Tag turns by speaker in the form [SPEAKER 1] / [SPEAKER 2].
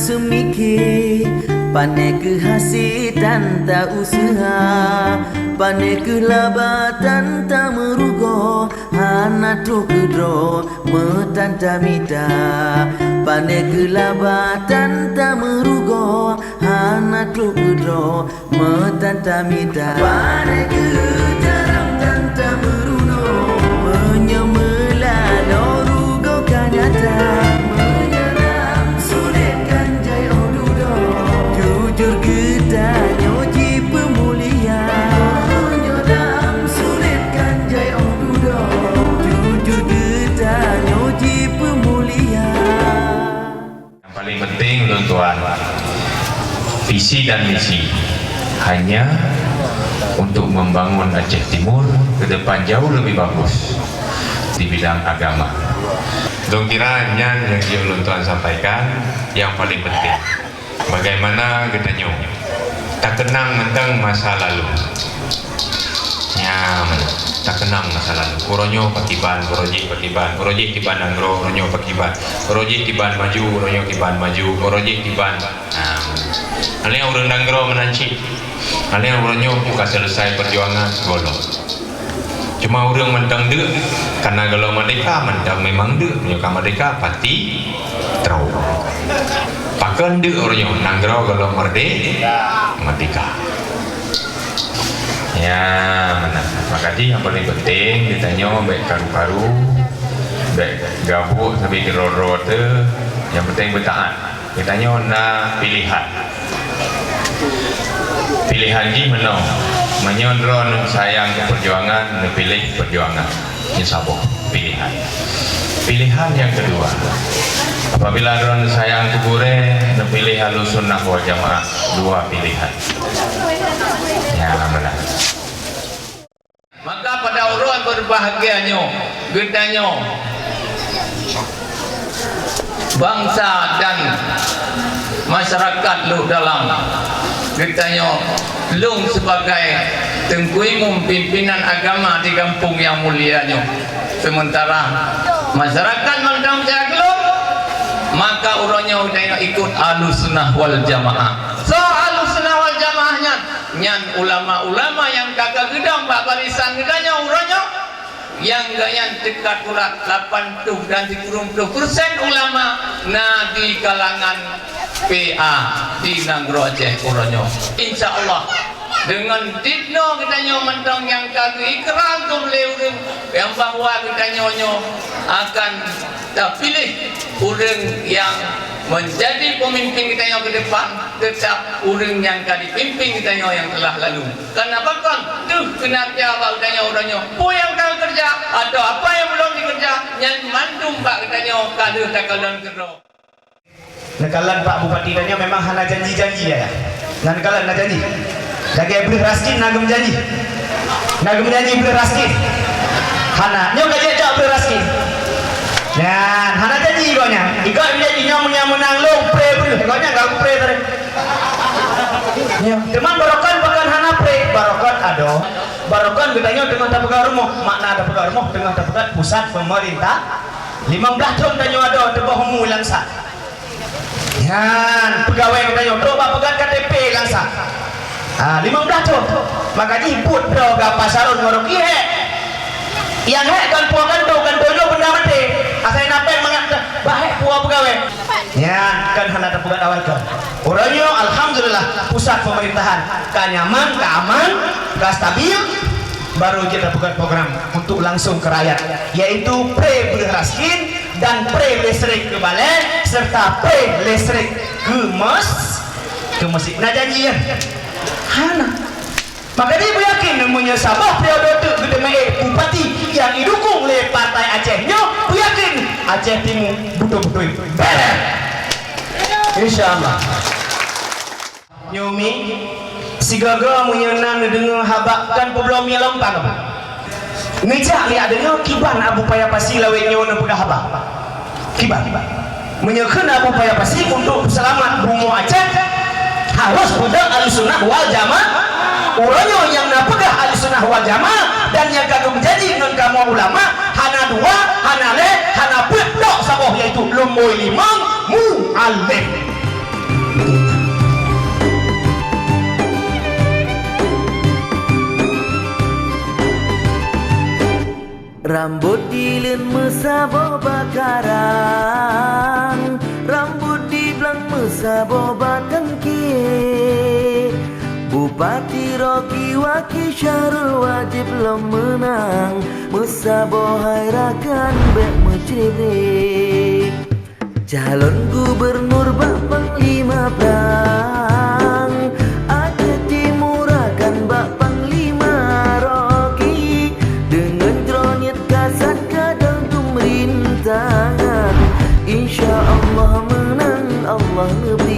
[SPEAKER 1] semikir, pandai ke hasil dan tak usaha, pandai ke labatan tak merugo, hana tu kedro metanda mita. Pandai ke labatan tak merugo, hana tu kedro metanda mita. Pandai ke jarang dan tak meruno, menyemela rugo kanyata.
[SPEAKER 2] Paling penting tuan-tuan, visi dan misi hanya untuk membangun Aceh Timur ke depan jauh lebih bagus di bidang agama. Dong kiranya yang tuan sampaikan yang paling penting, bagaimana katanya tak kenang tentang masa lalu. Tak kenang masa lalu. Koronyo pakiban, koroji pakiban, koroji kiban anggro, koronyo pakiban, koroji kiban maju, koronyo kiban maju, koroji kiban. Alih orang anggro menanci, alih orangnya bukan selesai perjuangan golong. Cuma orang mentang dek, karena kalau merdeka mentang memang dek, punya merdeka pati terau. Pakan dek orangnya nanggro kalau merdeka. Ya, mana? Makanya yang paling penting ditanya baik karu-karu, baik gabuk sampai geror-geror tu, yang penting bertahan. Ditanya nak pilihan. Pilihan ni mana? Menyondron sayang ke perjuangan, pilih perjuangan. Ini sabuk pilihan. Pilihan yang kedua, apabila ron sayang ke gure, pilih Ahlus Sunnah wal Jamaah. Dua pilihan. Ya, benar. Maka pada orang berbahagianya, getanya bangsa dan masyarakat lu dalam getanya lu sebagai tengkuimu pimpinan agama di kampung yang mulianya. Sementara masyarakat mandang jaglum, maka orangnya udah ikut Ahlus Sunnah wal Jamaah. So Ahlus Sunnah wal Jamaahnya nyan ulama-ulama yang kagak gedang bak barisan gedanya orangnya yang gayan dekat urat 80 dan 90% ulama nah di kalangan PA di Nanggro Aceh orangnya. Insyaallah dengan ditno kitanya mentang yang kagak ikrar tu leureun yang bahwa kitanya akan terpilih orang yang menjadi pemimpin kita yang ke depan, tetap orang yang kali pimpin kita yang telah lalu. Kenapa kan? Tuh kenapa bagainya orangnya? Yang kau kerja atau apa yang belum dikerja? Yang mandum pak katanya kader takalan kedua.
[SPEAKER 3] Nekalan Pak Bupati tanya memang hanya janji-janji ya. Dan nekalan nak janji. Lagi beli raskin nagem janji. Nagem janji beli raskin. Hana nyo gaji tak beli raskin. Dan hana janji ikutnya. Ikut janji nyo menang long pre beli. Ikutnya enggak pre tadi. Ya, teman barokan bahkan hana pre. Barokan ado. Barokan gedanya dengan tapegat rumah. Makna tapegat rumah dengan tapegat pusat pemerintah. 15 tahun tanya ada tebah humu langsa. Yan, pegawai katanya, coba pegang KTP langsung. 15 tahun. Makanya ibut dah ke pasarun ngorok ihe. Yang hek kan puak kan dojo benda mati. Asal napen mengatakan bahek puak pegawai. Yan, kan hendak pegat awal kan. Orangnya alhamdulillah pusat pemerintahan kan nyaman, keaman, kan stabil. Baru kita buat program untuk langsung ke rakyat, yaitu pre-beraskin dan pre-listrik ke balai serta pre-listrik ke masjid. Nah janji ya, hana. Maka dia yakin namanya Sabah periode gede bupati yang didukung oleh partai Acehnya, yakin Aceh Timur betul-betul beres. Insyaallah. Nyomi si gagal menyenang dengan habakkan problem yang lompang apa? Ngejak lihat adanya kiban Abu Payapasi lawenya wana pegah habak. Kiban. Menyekan Abu Payapasi untuk selamat bumi Aceh harus budak Ahlussunnah wal Jamaah. Orangnya yang nak pegah Ahlussunnah wal Jamaah dan yang kagum janji dengan kamu ulama hana dua, hana le, hana pedok saboh yaitu lumboy limang mu'allim.
[SPEAKER 1] Rambut dilen mesabo bakarang, rambut di belang mesabo batangki. Bupati Rocky Waki Syarul wajib lo menang, mesabo hairakan bek meceribrik. Calon gubernur bak panglima perang, ada timurakan bak panglima Rocky. Dengan dronyet kasat kadang tumrintangan, insya Allah menang Allah lebih.